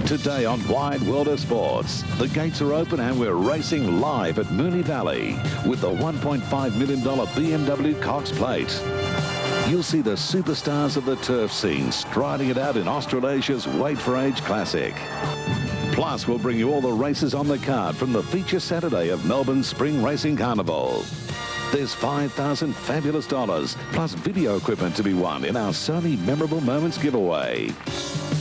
Today on Wide World of Sports, the gates are open and we're racing live at Moonee Valley with the $1.5 million BMW Cox Plate. You'll see the superstars of the turf scene striding it out in Australasia's Wait for Age Classic. Plus, we'll bring you all the races on the card from the feature Saturday of Melbourne's Spring Racing Carnival. There's $5,000 fabulous dollars plus video equipment to be won in our Sony Memorable Moments giveaway.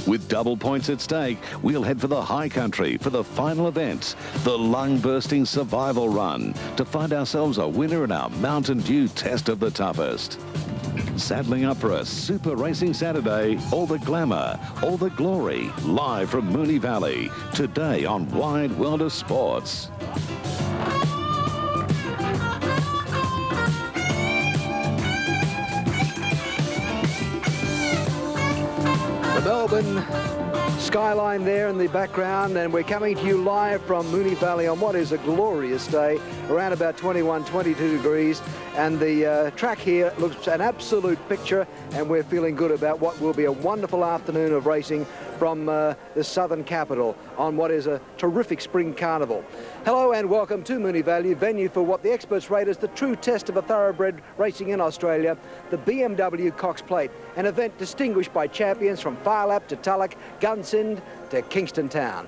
With double points at stake, we'll head for the high country for the final event, the lung-bursting survival run, to find ourselves a winner in our Mountain Dew test of the toughest. Saddling up for a super racing Saturday, all the glamour, all the glory, live from Moonee Valley, today on Wide World of Sports. Melbourne skyline there in the background, and we're coming to you live from Moonee Valley on what is a glorious day, around about 21, 22 degrees, and the track here looks an absolute picture, and we're feeling good about what will be a wonderful afternoon of racing from the southern capital on what is a terrific spring carnival. Hello and welcome to Moonee Valley, venue for what the experts rate as the true test of a thoroughbred racing in Australia, the BMW Cox Plate, an event distinguished by champions from Phar to Tulloch, Gunsynd to Kingston Town.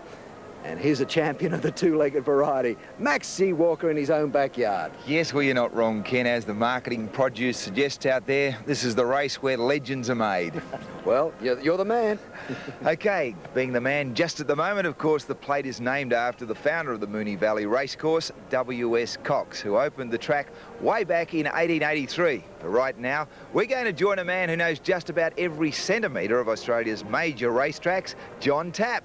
And here's a champion of the two-legged variety, Max C. Walker in his own backyard. Yes, well, you're not wrong, Ken. As the marketing produce suggests out there, this is the race where legends are made. Well, you're the man. Okay, being the man just at the moment, of course, the plate is named after the founder of the Moonee Valley Racecourse, W.S. Cox, who opened the track way back in 1883. But right now, we're going to join a man who knows just about every centimetre of Australia's major racetracks, John Tapp.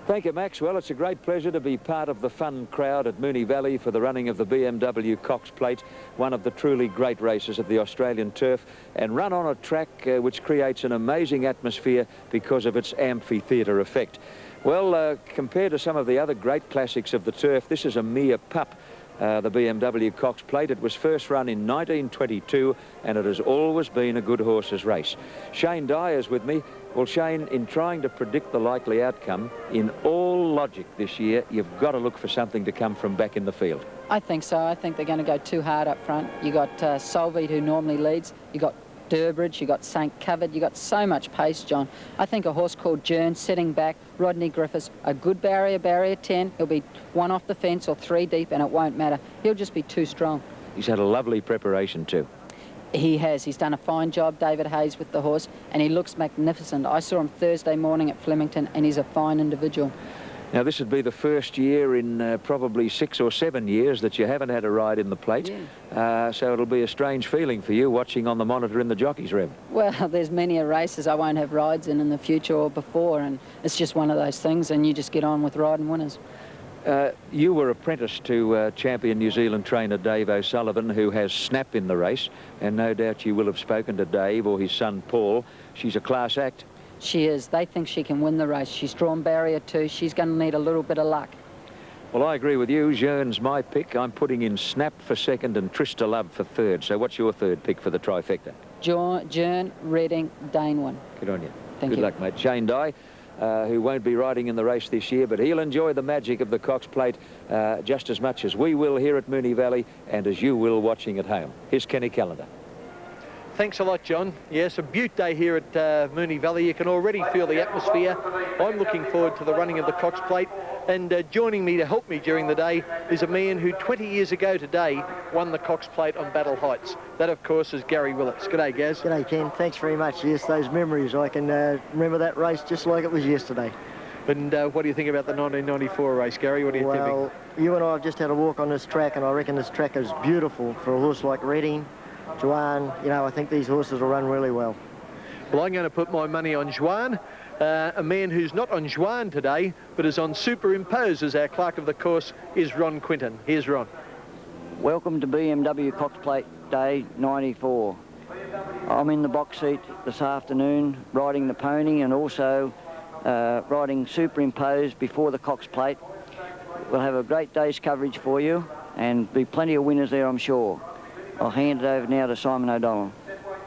Thank you, Max. Well, it's a great pleasure to be part of the fun crowd at Moonee Valley for the running of the BMW Cox Plate, one of the truly great races of the Australian turf, and run on a track which creates an amazing atmosphere because of its amphitheatre effect. Well, compared to some of the other great classics of the turf, this is a mere pup. The BMW Cox Plate. It was first run in 1922 and it has always been a good horse's race. Shane Dye is with me. Well, Shane, in trying to predict the likely outcome, in all logic this year, you've got to look for something to come from back in the field. I think so. I think they're going to go too hard up front. You got Solveig, who normally leads. You got Durbridge, you got St. Covered, you got so much pace, John. I think a horse called Jern sitting back, Rodney Griffiths, a good barrier 10. He'll be one off the fence or three deep and it won't matter. He'll just be too strong. He's had a lovely preparation too. He has. He's done a fine job, David Hayes, with the horse, and he looks magnificent. I saw him Thursday morning at Flemington and he's a fine individual. Now, this would be the first year in probably 6 or 7 years that you haven't had a ride in the plate. Yeah. So it'll be a strange feeling for you watching on the monitor in the jockey's room. Well, there's many a races I won't have rides in the future or before, and it's just one of those things, and you just get on with riding winners. You were apprenticed to champion New Zealand trainer Dave O'Sullivan, who has Snap in the race, and no doubt you will have spoken to Dave or his son Paul. She's a class act. She is. They think she can win the race. She's drawn barrier 2. She's going to need a little bit of luck. Well, I agree with you. Jern's my pick. I'm putting in Snap for second and Trista Love for third. So what's your third pick for the trifecta? Jern, Redding, Danewin. Good on you. Thank you. Good luck, mate. Shane Dye, who won't be riding in the race this year, but he'll enjoy the magic of the Cox Plate just as much as we will here at Moonee Valley and as you will watching at home. Here's Kenny Callender. Thanks a lot, John. Yes, a beaut day here at Moonee Valley. You can already feel the atmosphere. I'm looking forward to the running of the Cox Plate. And joining me to help me during the day is a man who 20 years ago today won the Cox Plate on Battle Heights. That, of course, is Gary Willits. G'day, Gaz. G'day, Ken. Thanks very much. Yes, those memories. I can remember that race just like it was yesterday. And what do you think about the 1994 race, Gary? What are you tipping? Well, you and I have just had a walk on this track, and I reckon this track is beautiful for a horse like Redding. Juan, you know, I think these horses will run really well. Well, I'm going to put my money on Juan, a man who's not on Juan today, but is on Superimpose as our clerk of the course is Ron Quinton. Here's Ron. Welcome to BMW Cox Plate Day 94. I'm in the box seat this afternoon riding the pony and also riding Superimpose before the Cox Plate. We'll have a great day's coverage for you and be plenty of winners there, I'm sure. I'll hand it over now to Simon O'Donnell.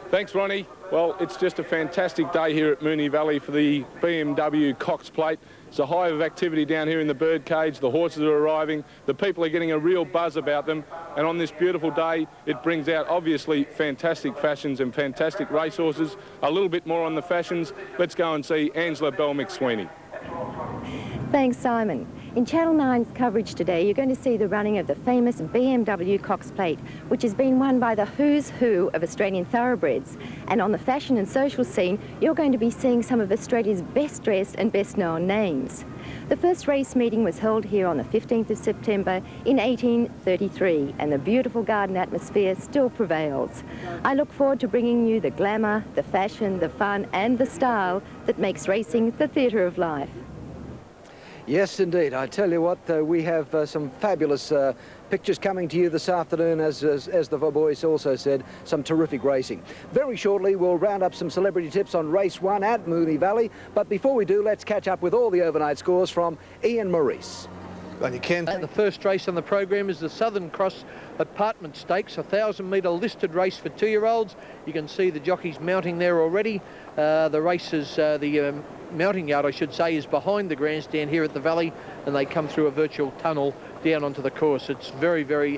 Thanks, Ronnie. Well, it's just a fantastic day here at Moonee Valley for the BMW Cox Plate. It's a hive of activity down here in the birdcage. The horses are arriving. The people are getting a real buzz about them. And on this beautiful day, it brings out, obviously, fantastic fashions and fantastic racehorses. A little bit more on the fashions. Let's go and see Angela Bell-McSweeney. Thanks, Simon. In Channel 9's coverage today, you're going to see the running of the famous BMW Cox Plate, which has been won by the who's who of Australian thoroughbreds. And on the fashion and social scene, you're going to be seeing some of Australia's best dressed and best known names. The first race meeting was held here on the 15th of September in 1833, and the beautiful garden atmosphere still prevails. I look forward to bringing you the glamour, the fashion, the fun and the style that makes racing the theatre of life. Yes, indeed. I tell you what, we have some fabulous pictures coming to you this afternoon, as the boys also said, some terrific racing. Very shortly, we'll round up some celebrity tips on race 1 at Moonee Valley. But before we do, let's catch up with all the overnight scores from Ian Maurice. Well, you can. The first race on the program is the Southern Cross Apartment Stakes, a 1,000-metre listed race for 2-year-olds. You can see the jockeys mounting there already. The race is, the mounting yard, I should say, is behind the grandstand here at the Valley, and they come through a virtual tunnel down onto the course. It's very, very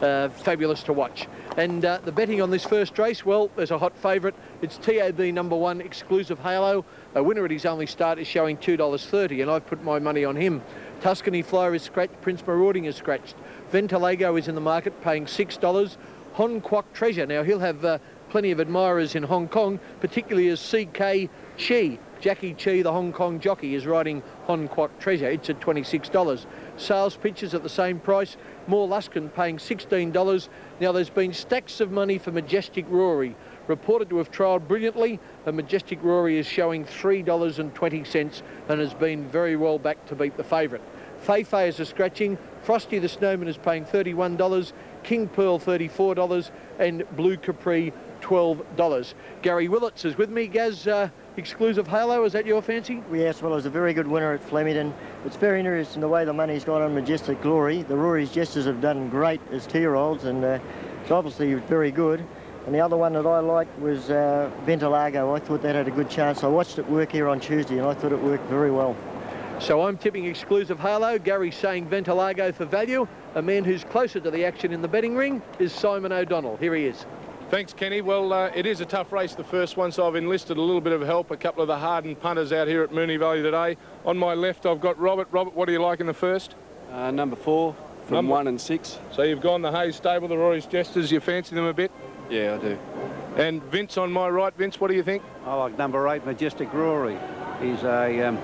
fabulous to watch. And the betting on this first race, well, there's a hot favourite. It's TAB number 1, Exclusive Halo. A winner at his only start is showing $2.30, and I've put my money on him. Tuscany Flyer is scratched, Prince Marauding is scratched. Ventilago is in the market, paying $6. Hon Kwok Treasure, now he'll have plenty of admirers in Hong Kong, particularly as CK Chi. Jackie Chi, the Hong Kong jockey, is riding Hon Kwok Treasure. It's at $26. Sales pitches at the same price. More Luskin paying $16. Now there's been stacks of money for Majestic Rory, reported to have trialled brilliantly. And Majestic Rory is showing $3.20 and has been very well backed to beat the favourite. Fei is a scratching. Frosty the Snowman is paying $31. King Pearl $34 and Blue Capri $12. Gary Willits is with me. Gaz, Exclusive Halo, is that your fancy? Yes, well, it was a very good winner at Flemington. It's very interesting the way the money's gone on Majestic Glory. The Rory's Jesters have done great as 2-year-olds, and it's obviously very good. And the other one that I liked was Ventilago. I thought that had a good chance. I watched it work here on Tuesday, and I thought it worked very well. So I'm tipping Exclusive Halo. Gary's saying Ventilago for value. A man who's closer to the action in the betting ring is Simon O'Donnell. Here he is. Thanks, Kenny. Well, it is a tough race, the first one, so I've enlisted a little bit of help, a couple of the hardened punters out here at Moonee Valley today. On my left, I've got Robert. Robert, what do you like in the first? Number 4 from 1 and 6. So you've gone the Hayes stable, the Rory's Jesters. You fancy them a bit? Yeah, I do. And Vince on my right. Vince, what do you think? I like number 8, Majestic Rory. He's an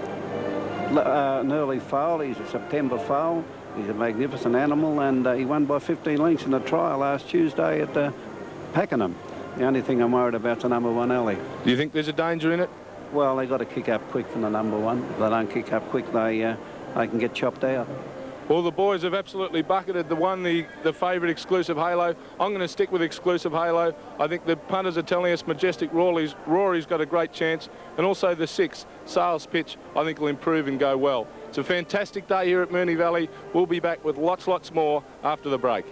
early foal. He's a September foal. He's a magnificent animal, and he won by 15 lengths in a trial last Tuesday at Pakenham. The only thing I'm worried about is the number 1 Alley. Do you think there's a danger in it? Well, they got to kick up quick from the number 1. If they don't kick up quick, they can get chopped out. Well, the boys have absolutely bucketed the favourite Exclusive Halo. I'm going to stick with Exclusive Halo. I think the punters are telling us Majestic Rory's got a great chance. And also the 6, Sales Pitch, I think will improve and go well. It's a fantastic day here at Moonee Valley. We'll be back with lots more after the break.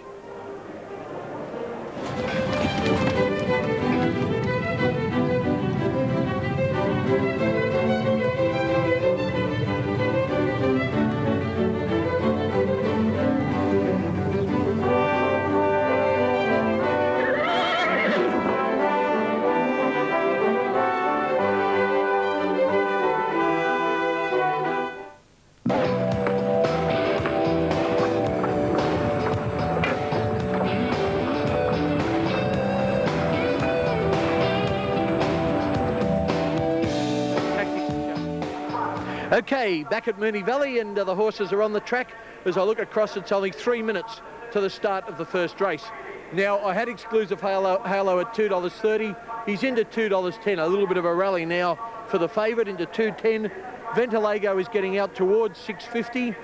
Okay, back at Moonee Valley, and the horses are on the track. As I look across, it's only 3 minutes to the start of the first race. Now, I had Exclusive Halo at $2.30. He's into $2.10, a little bit of a rally now for the favourite, into $2.10. Ventilago is getting out towards $6.50.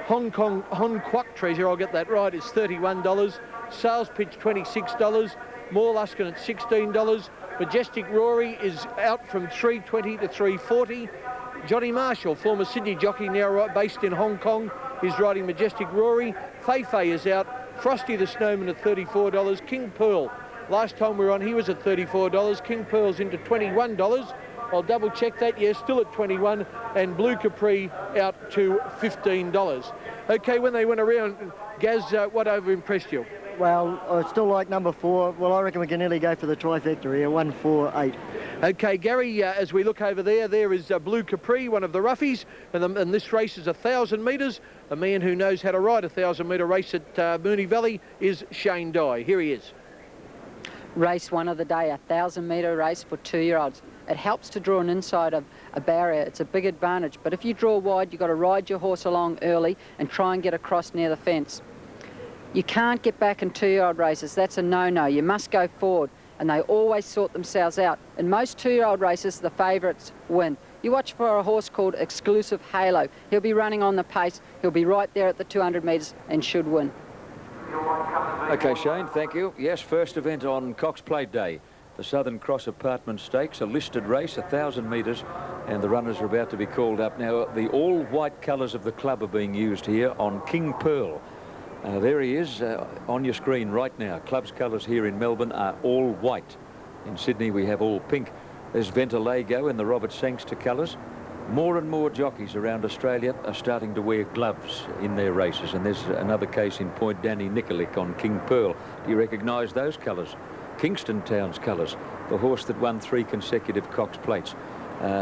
Hon Kwok Treasure, I'll get that right, is $31. Sales Pitch, $26. More Luskin at $16. Majestic Rory is out from $3.20 to $3.40. Johnny Marshall, former Sydney jockey, now based in Hong Kong, is riding Majestic Rory. Fei is out. Frosty the Snowman at $34. King Pearl Last time we were on, he was at $34. King Pearl's into $21. I'll double check that. Yes, still at 21, and Blue Capri out to $15. Okay, when they went around, Gaz, what over impressed you? Well, I still like number 4. Well, I reckon we can nearly go for the trifecta here, 1, 4, 8. Okay, Gary, as we look over there is Blue Capri, one of the roughies, and this race is 1,000 metres. A man who knows how to ride a 1,000-metre race at Moonee Valley is Shane Dye. Here he is. Race 1 of the day, 1,000-metre race for 2-year-olds. It helps to draw an inside of a barrier. It's a big advantage. But if you draw wide, you've got to ride your horse along early and try and get across near the fence. You can't get back in 2-year-old races. That's a no-no. You must go forward. And they always sort themselves out. In most 2-year-old races, the favourites win. You watch for a horse called Exclusive Halo. He'll be running on the pace. He'll be right there at the 200 metres and should win. OK, Shane, thank you. Yes, first event on Cox Plate Day. The Southern Cross Apartment Stakes, a listed race, 1,000 metres, and the runners are about to be called up. Now, the all-white colours of the club are being used here on King Pearl. There he is on your screen right now. Club's colours here in Melbourne are all white. In Sydney, we have all pink. There's Ventilago in the Robert Sangster colours. More and more jockeys around Australia are starting to wear gloves in their races, and there's another case in point, Danny Nikolic on King Pearl. Do you recognise those colours? Kingston Town's colours, the horse that won 3 consecutive Cox Plates.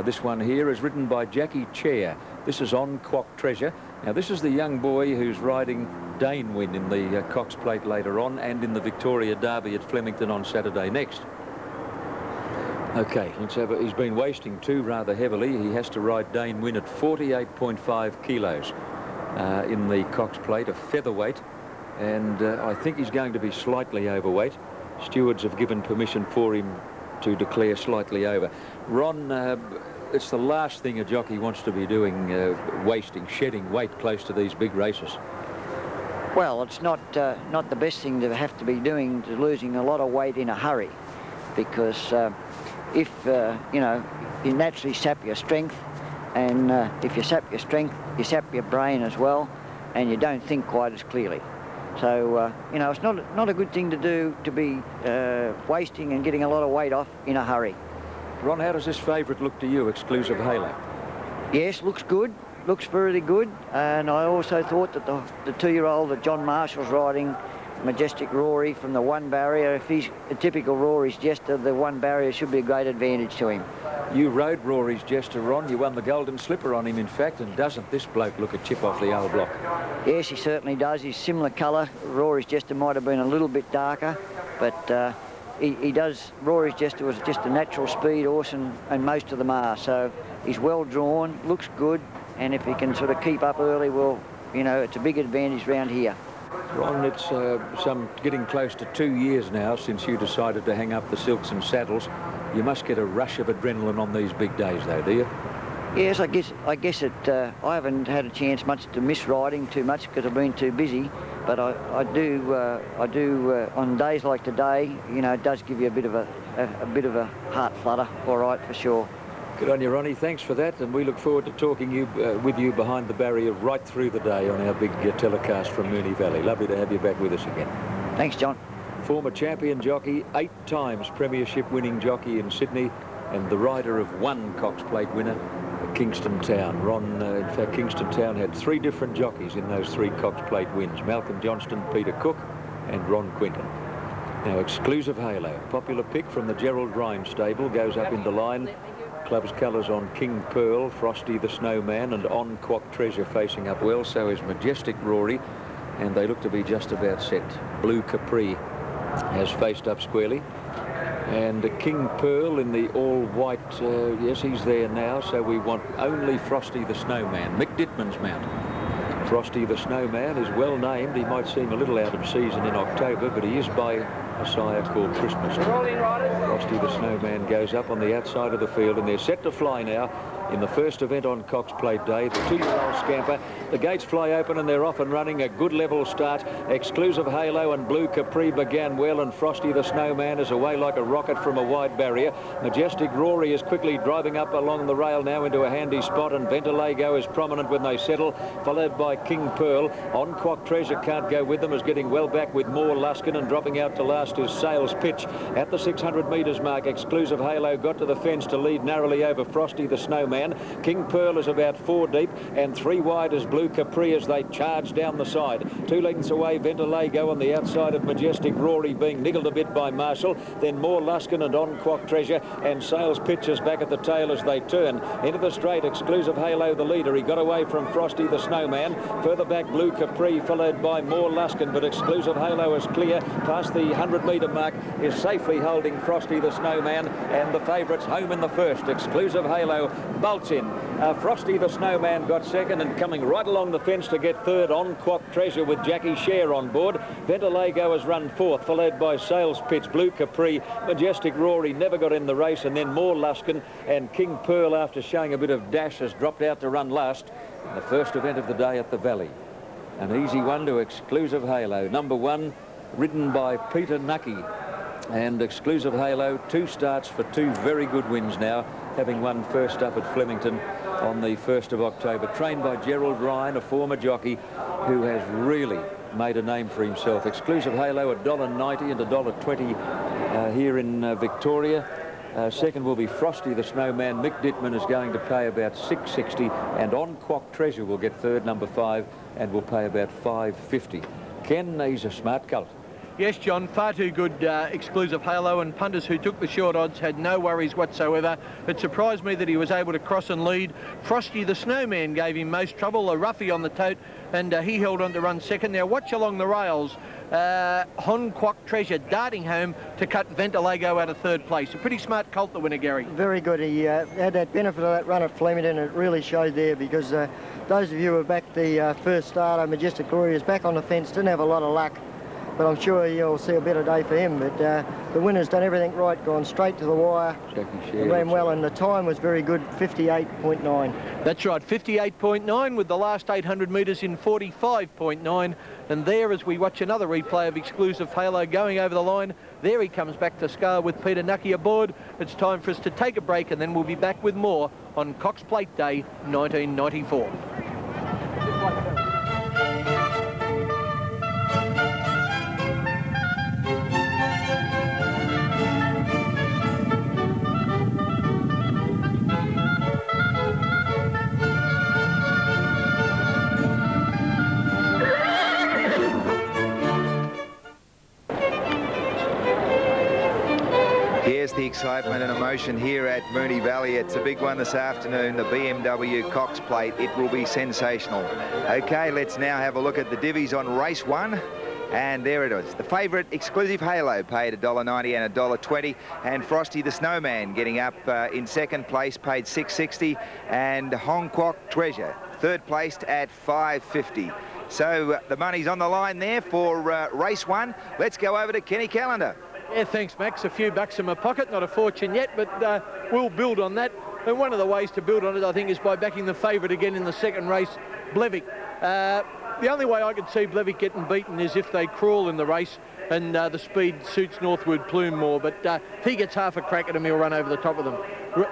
This one here is ridden by Jackie Chair. This is On Quock Treasure. Now, this is the young boy who's riding Dane Win in the Cox Plate later on, and in the Victoria Derby at Flemington on Saturday next. OK, let's have he's been wasting 2 rather heavily. He has to ride Dane Win at 48.5 kilos in the Cox Plate, a featherweight, and I think he's going to be slightly overweight. Stewards have given permission for him to declare slightly over. Ron, it's the last thing a jockey wants to be doing, shedding weight close to these big races. Well, it's not the best thing to have to be doing, to losing a lot of weight in a hurry, because if you know, you naturally sap your strength, and if you sap your strength, you sap your brain as well, and you don't think quite as clearly. So you know, it's not a good thing to do, to be wasting and getting a lot of weight off in a hurry. Ron, how does this favourite look to you, Exclusive Halo? Yes, looks good. Looks very good. And I also thought that the 2-year-old that John Marshall's riding, Majestic Rory from the 1 barrier, if he's a typical Rory's Jester, the 1 barrier should be a great advantage to him. You rode Rory's Jester, Ron. You won the Golden Slipper on him, in fact, and doesn't this bloke look a chip off the old block? Yes, he certainly does. He's similar colour. Rory's Jester might have been a little bit darker, but he does. Rory's Jester was just a natural speed horse, and most of them are. So he's well drawn, looks good, and if he can sort of keep up early, well, you know, it's a big advantage round here. Ron, it's getting close to 2 years now since you decided to hang up the silks and saddles. You must get a rush of adrenaline on these big days, though, do you? Yes, I guess it. I haven't had a chance much to miss riding too much because I've been too busy. But I do on days like today. You know, it does give you a bit of a heart flutter. All right, for sure. Good on you, Ronnie. Thanks for that, and we look forward to talking with you behind the barrier right through the day on our big telecast from Moonee Valley. Lovely to have you back with us again. Thanks, John. Former champion jockey, 8 times premiership winning jockey in Sydney, and the rider of 1 Cox Plate winner, Kingston Town. Ron, in fact, Kingston Town had 3 different jockeys in those 3 Cox Plate wins: Malcolm Johnston, Peter Cook and Ron Quinton. Now, Exclusive Halo, popular pick from the Gerald Ryan stable, goes up in the line. Club's colours on King Pearl, Frosty the Snowman and On Quock Treasure facing up well. So is Majestic Rory, and they look to be just about set. Blue Capri has faced up squarely, and King Pearl in the all-white, yes, he's there now, so we want only Frosty the Snowman, Mick Dittman's mount. Frosty the Snowman is well named. He might seem a little out of season in October, but he is by a sire called Christmas. Frosty the Snowman goes up on the outside of the field, and they're set to fly now. in the first event on Cox Plate Day. The 2-year-old scamper. The gates fly open and they're off and running. A good level start. Exclusive Halo and Blue Capri began well, and Frosty the Snowman is away like a rocket from a wide barrier. Majestic Rory is quickly driving up along the rail now into a handy spot, and Ventilago is prominent when they settle, followed by King Pearl. On Quack Treasure can't go with them, is getting well back with more Luskin, and dropping out to last is Sales Pitch. At the 600 metres mark, Exclusive Halo got to the fence to lead narrowly over Frosty the Snowman. King Pearl is about 4 deep, and 3 wide is Blue Capri as they charge down the side. 2 lengths away, Ventilago on the outside of Majestic Rory, being niggled a bit by Marshall. Then more Luskin and On Quack Treasure, and Sales Pitches back at the tail as they turn into the straight. Exclusive Halo the leader. He got away from Frosty the Snowman. Further back, Blue Capri, followed by more Luskin, but Exclusive Halo is clear past the 100-metre mark, is safely holding Frosty the Snowman, and the favourites home in the first. Exclusive Halo bolts in. Frosty the Snowman got second, and coming right along the fence to get third, On Quack Treasure with Jackie Share on board. Ventilago has run fourth, followed by Sales Pitch, Blue Capri. Majestic Rory never got in the race, and then more Luskin, and King Pearl, after showing a bit of dash, has dropped out to run last in the first event of the day at the Valley. An easy one to Exclusive Halo. Number 1, ridden by Peter Nucky. And Exclusive Halo, 2 starts for 2 very good wins now, having won first up at Flemington on the 1st of October. Trained by Gerald Ryan, a former jockey who has really made a name for himself. Exclusive Halo, $1.90 and $1.20 here in Victoria. Second will be Frosty the Snowman. Mick Dittman is going to pay about $6.60, and On Quack Treasure will get third, number 5, and will pay about $5.50. Ken, he's a smart colt. Yes, John, far too good Exclusive Halo, and punters who took the short odds had no worries whatsoever. It surprised me that he was able to cross and lead. Frosty the Snowman gave him most trouble, a roughie on the tote, and he held on to run second. Now watch along the rails. On Quack Treasure darting home to cut Ventilago out of third place. A pretty smart colt, the winner, Gary. Very good. He had that benefit of that run at Flemington. It really showed there, because those of you who have backed the first starter, Majestic Glory, is back on the fence, didn't have a lot of luck. But I'm sure you'll see a better day for him. But the winner's done everything right, gone straight to the wire. And ran well, and the time was very good, 58.9. That's right, 58.9, with the last 800 metres in 45.9. And there, as we watch another replay of Exclusive Halo going over the line, there he comes back to scale with Peter Nucky aboard. It's time for us to take a break, and then we'll be back with more on Cox Plate Day 1994. The excitement and emotion here at Moonee Valley. It's a big one this afternoon, the BMW Cox Plate. It will be sensational. Okay, let's now have a look at the divvies on race 1. And there it is. The favourite, Exclusive Halo, paid $1.90 and $1.20. And Frosty the Snowman getting up in second place, paid $6.60. And On Quack Treasure, third placed at $5.50. So the money's on the line there for race 1. Let's go over to Kenny Callender. Yeah, thanks, Max. A few bucks in my pocket, not a fortune yet, but we'll build on that. And one of the ways to build on it, I think, is by backing the favourite again in the second race, Blevick. The only way I could see Blevick getting beaten is if they crawl in the race and the speed suits Northwood Plume more. But if he gets half a crack at him, he'll run over the top of them.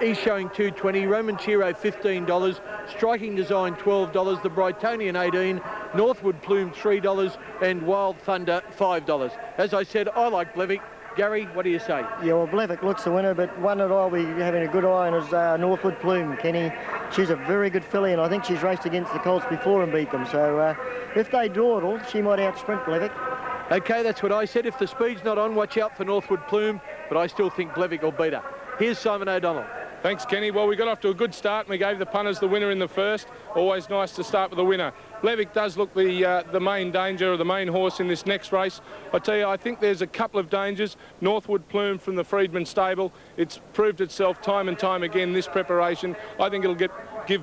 He's showing $2.20, Roman Chiro $15, Striking Design $12, the Brightonian $18, Northwood Plume $3, and Wild Thunder $5. As I said, I like Blevick. Gary, what do you say? Yeah, well, Blevick looks the winner, but one that I'll be having a good eye on is Northwood Plume, Kenny. She's a very good filly, and I think she's raced against the colts before and beat them. So if they dawdle, she might outsprint Blevick. OK, that's what I said. If the speed's not on, watch out for Northwood Plume, but I still think Blevick will beat her. Here's Simon O'Donnell. Thanks, Kenny. Well, we got off to a good start and we gave the punters the winner in the first. Always nice to start with the winner. Blevick does look the main danger, or the main horse in this next race. I tell you, I think there's a couple of dangers. Northwood Plume from the Freedman stable. It's proved itself time and time again this preparation. I think it'll give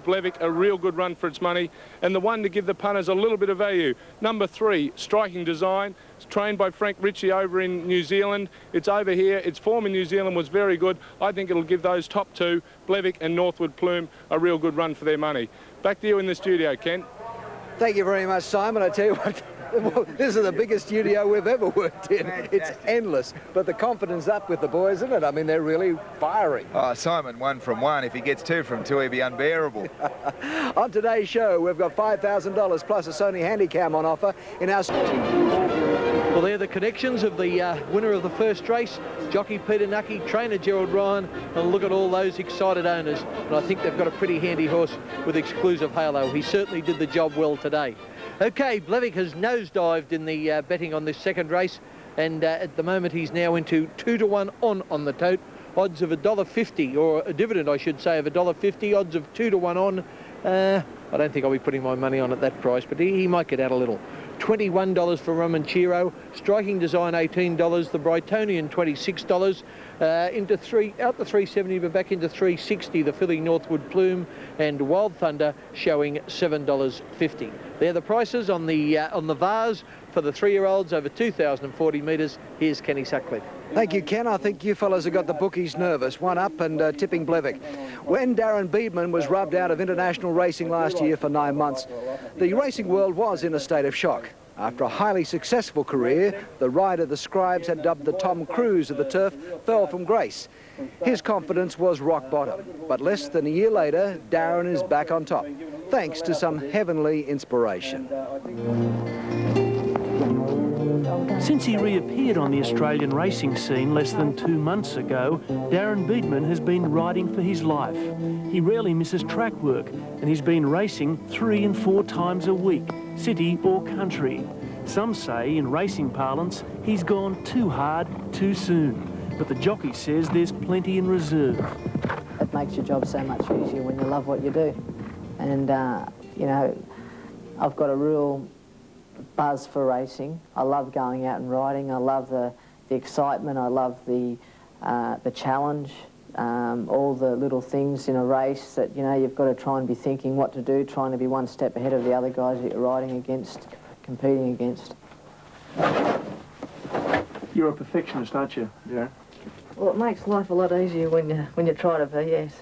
Blevick a real good run for its money. And the one to give the punters a little bit of value, number 3, Striking Design. It's trained by Frank Ritchie over in New Zealand. It's over here. Its form in New Zealand was very good. I think it'll give those top 2, Blevick and Northwood Plume, a real good run for their money. Back to you in the studio, Ken. Thank you very much, Simon. I tell you what, well, this is the biggest studio we've ever worked in. It's endless, but the confidence up with the boys, isn't it? I mean, they're really firing. Oh, Simon, 1 from 1. If he gets 2 from 2, he'll be unbearable. On today's show, we've got $5,000 plus a Sony Handycam on offer in our... Well, they're the connections of the winner of the first race, jockey Peter Nucky, trainer Gerald Ryan, and look at all those excited owners. And I think they've got a pretty handy horse with Exclusive Halo. He certainly did the job well today. Okay, Blevick has nosedived in the betting on this second race, and at the moment he's now into 2-to-1 on the tote. Odds of $1.50, or a dividend I should say of $1.50, odds of 2-to-1 on. I don't think I'll be putting my money on at that price, but he might get out a little. $21 for Romanchero, Striking Design $18, the Brightonian $26, out the 370 but back into 360, the filly Northwood Plume, and Wild Thunder showing $7.50. They're the prices on the vase for the 3-year-olds over 2,040 metres. Here's Kenny Sutcliffe. Thank you, Ken. I think you fellas have got the bookies nervous. One up and tipping Blevick. When Darren Beedman was rubbed out of international racing last year for 9 months, the racing world was in a state of shock. After a highly successful career, the rider the scribes had dubbed the Tom Cruise of the turf fell from grace. His confidence was rock bottom, but less than a year later, Darren is back on top, thanks to some heavenly inspiration. Since he reappeared on the Australian racing scene less than 2 months ago, Darren Beedman has been riding for his life. He rarely misses track work, and he's been racing 3 and 4 times a week, city or country. Some say, in racing parlance, he's gone too hard, too soon. But the jockey says there's plenty in reserve. It makes your job so much easier when you love what you do. And, you know, I've got a real buzz for racing. I love going out and riding. I love the excitement. I love the challenge. All the little things in a race that, you know, you've got to try and be thinking what to do, trying to be one step ahead of the other guys that you're riding against, competing against. You're a perfectionist, aren't you? Yeah. Well, it makes life a lot easier when you try to be, yes.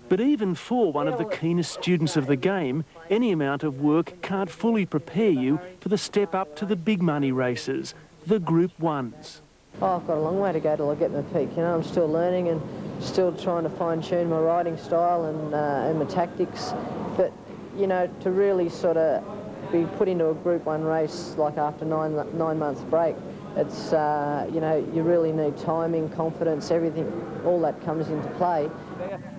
But even for one of the keenest students of the game, any amount of work can't fully prepare you for the step up to the big money races, the Group 1s. Oh, I've got a long way to go till I get my peak. You know, I'm still learning and still trying to fine-tune my riding style and my tactics. But, you know, to really sort of be put into a Group 1 race, like after 9 months break, it's, you know, you really need timing, confidence, everything, all that comes into play.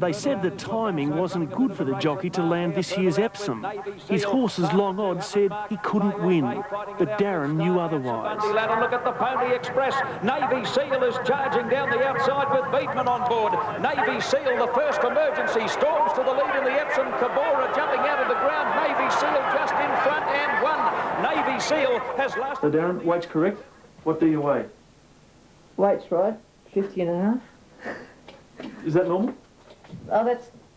They said the timing wasn't good for the jockey to land this year's Epsom. His horse's long odds said he couldn't win, but Darren knew otherwise. Look at the Pony Express. Navy Seal is charging down the outside with Beedman on board. Navy Seal, the first emergency, storms to the lead in the Epsom. Cabora jumping out of the ground. Navy Seal just in front and won. Navy Seal has lost. So Darren, weight's correct. What do you weigh? Weight's right, 50 and a half. Is that normal? Oh,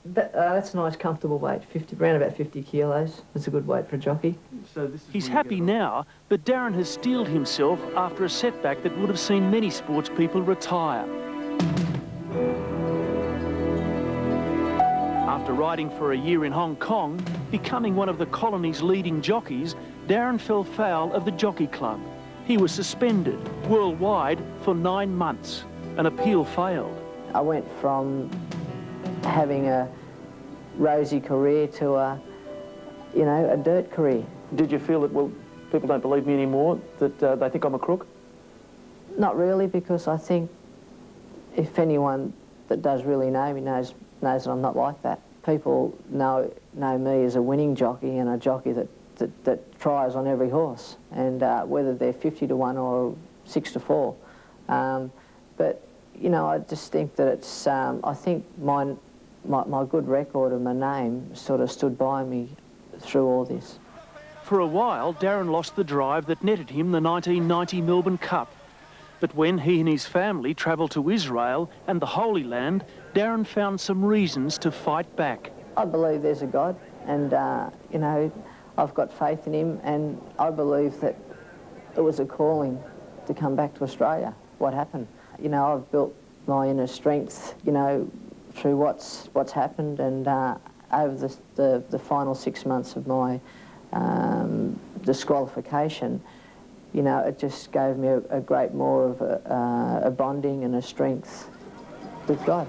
that's a nice, comfortable weight. Around about 50 kilos. That's a good weight for a jockey. So he's happy now, but Darren has steeled himself after a setback that would have seen many sports people retire. After riding for a year in Hong Kong, becoming one of the colony's leading jockeys, Darren fell foul of the Jockey Club. He was suspended worldwide for 9 months. An appeal failed. I went from having a rosy career to a dirt career. Did you feel that, well, people don't believe me anymore, that they think I'm a crook? Not really, because I think if anyone that does really know me knows that I'm not like that. People know me as a winning jockey and a jockey that tries on every horse, and whether they're 50-1 or 6-4. But, you know, I just think that it's, I think my good record and my name sort of stood by me through all this. For a while, Darren lost the drive that netted him the 1990 Melbourne Cup. But when he and his family travelled to Israel and the Holy Land, Darren found some reasons to fight back. I believe there's a God, and, you know, I've got faith in him, and I believe that it was a calling to come back to Australia. What happened? You know, I've built my inner strength, you know, through what's happened, and over the final 6 months of my disqualification, you know, it just gave me a great more of a bonding and a strength with God.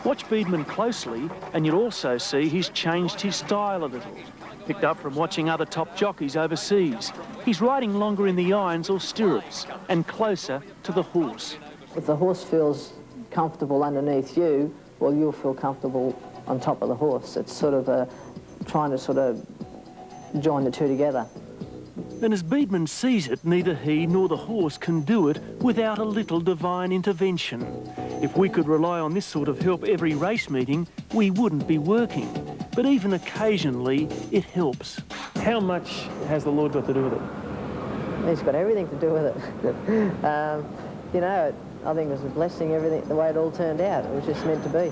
Watch Beedman closely and you'll also see he's changed his style a little. Picked up from watching other top jockeys overseas. He's riding longer in the irons or stirrups and closer to the horse. If the horse feels comfortable underneath you, well, you'll feel comfortable on top of the horse. It's sort of trying to sort of join the two together. And as Beedman sees it, neither he nor the horse can do it without a little divine intervention. If we could rely on this sort of help every race meeting, we wouldn't be working. But even occasionally, it helps. How much has the Lord got to do with it? He's got everything to do with it. You know, I think it was a blessing, everything, the way it all turned out. It was just meant to be.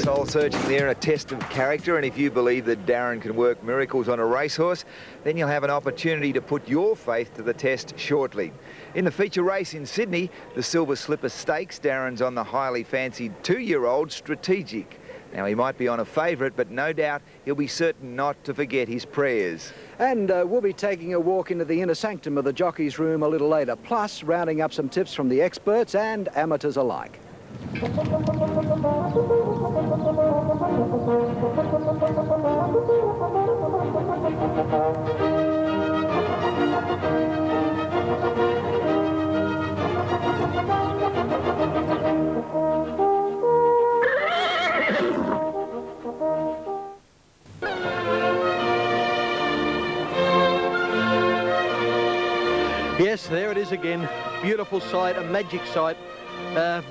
Soul searching there and a test of character, and if you believe that Darren can work miracles on a racehorse, then you'll have an opportunity to put your faith to the test shortly. In the feature race in Sydney, the Silver Slipper Stakes, Darren's on the highly fancied 2-year-old Strategic. Now, he might be on a favourite, but no doubt he'll be certain not to forget his prayers. And we'll be taking a walk into the inner sanctum of the jockey's room a little later, plus rounding up some tips from the experts and amateurs alike. Yes, there it is again. Beautiful sight, a magic sight.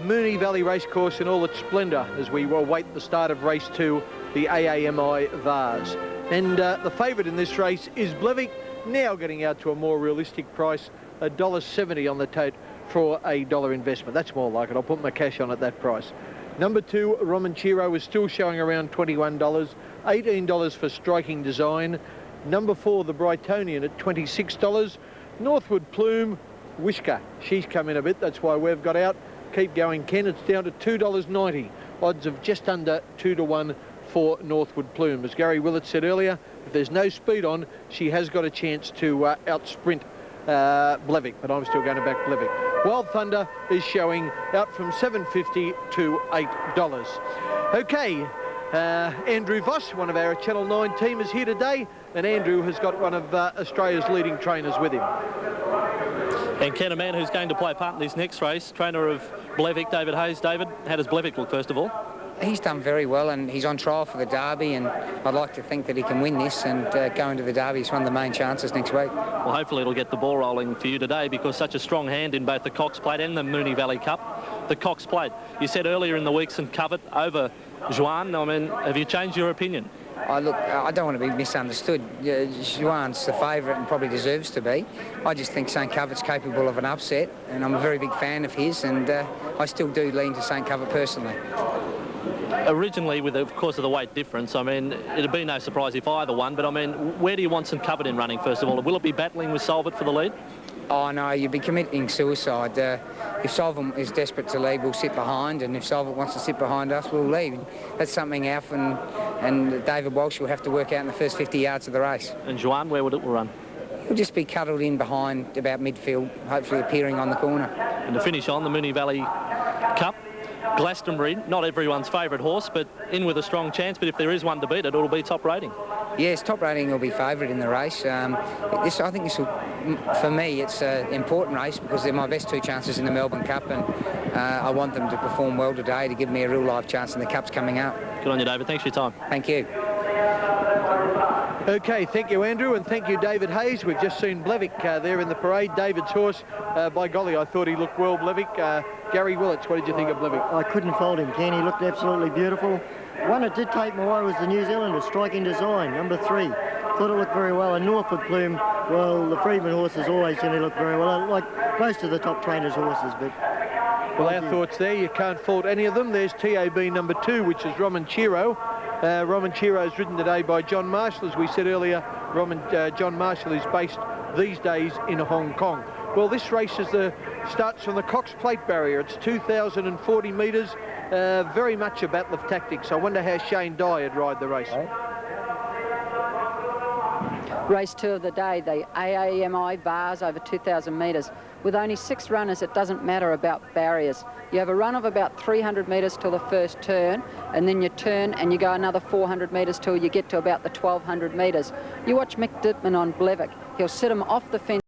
Moonee Valley Racecourse in all its splendour as we await the start of race 2, the AAMI Vase. And the favourite in this race is Blevic, now getting out to a more realistic price, $1.70 on the tote for a $1 investment. That's more like it. I'll put my cash on at that price. Number 2, Romanchiro, is still showing around $21, $18 for Striking Design. Number 4, the Brightonian at $26. Northwood Plume, Wishka, she's come in a bit, that's why we've got out. Keep going, Ken, it's down to $2.90. Odds of just under 2-1 for Northwood Plume. As Gary Willett said earlier, if there's no speed on, she has got a chance to outsprint Blevic, but I'm still going to back Blevic. Wild Thunder is showing out from $7.50 to $8. Okay, Andrew Voss, one of our Channel 9 team, is here today, and Andrew has got one of Australia's leading trainers with him. And Ken, a man who's going to play a part in this next race, trainer of Blevic, David Hayes. David, how does Blevic look, first of all? He's done very well, and he's on trial for the Derby, and I'd like to think that he can win this and go into the Derby. He's one of the main chances next week. Well, hopefully it'll get the ball rolling for you today, because such a strong hand in both the Cox Plate and the Moonee Valley Cup. The Cox Plate, you said earlier in the week, St Covert over Juan. I mean, have you changed your opinion? Look, I don't want to be misunderstood. Juan's the favourite and probably deserves to be. I just think St Covert's capable of an upset, and I'm a very big fan of his, and I still do lean to St Covert personally. Originally, of course of the weight difference, I mean, it'd be no surprise if either won, but I mean, where do you want St Covert in running, first of all? Will it be battling with Solvent for the lead? Oh, no, you'd be committing suicide. If Solvent is desperate to lead, we'll sit behind, and if Solvent wants to sit behind us, we'll lead. That's something Alf and David Walsh will have to work out in the first 50 yards of the race. And Juan, where would it run? We'll just be cuddled in behind about midfield, hopefully appearing on the corner. And to finish on, the Moonee Valley Cup, Glastonbury, not everyone's favourite horse, but in with a strong chance, but if there is one to beat it, it'll be Top Rating. Yes, Top Rating will be favourite in the race. I think this will, for me, it's an important race because they're my best 2 chances in the Melbourne Cup, and I want them to perform well today to give me a real life chance in the Cups coming up. Good on you, David. Thanks for your time. Thank you. Okay, thank you, Andrew, and thank you, David Hayes. We've just seen Blevick there in the parade. David's horse, by golly, I thought he looked well, Blevick. Gary Willits, what did you think of Blevick? I couldn't fault him, Ken. He looked absolutely beautiful. One that did take my eye was the New Zealander, Striking Design, number 3. Thought it looked very well. And Norfolk Plume, well, the Freedman horses always generally look very well, like most of the top trainers' horses. But well, our thoughts there, you can't fault any of them. There's TAB number 2, which is Romanchiro. Romanchiro is ridden today by John Marshall, as we said earlier. John Marshall is based these days in Hong Kong. Well, this race starts from the Cox Plate barrier. It's 2,040 metres, very much a battle of tactics. I wonder how Shane Dye would ride the race. Race 2 of the day, the AAMI Vase over 2,000 metres. With only 6 runners, it doesn't matter about barriers. You have a run of about 300 metres till the first turn, and then you turn and you go another 400 metres till you get to about the 1,200 metres. You watch Mick Dittman on Blevick. He'll sit him off the fence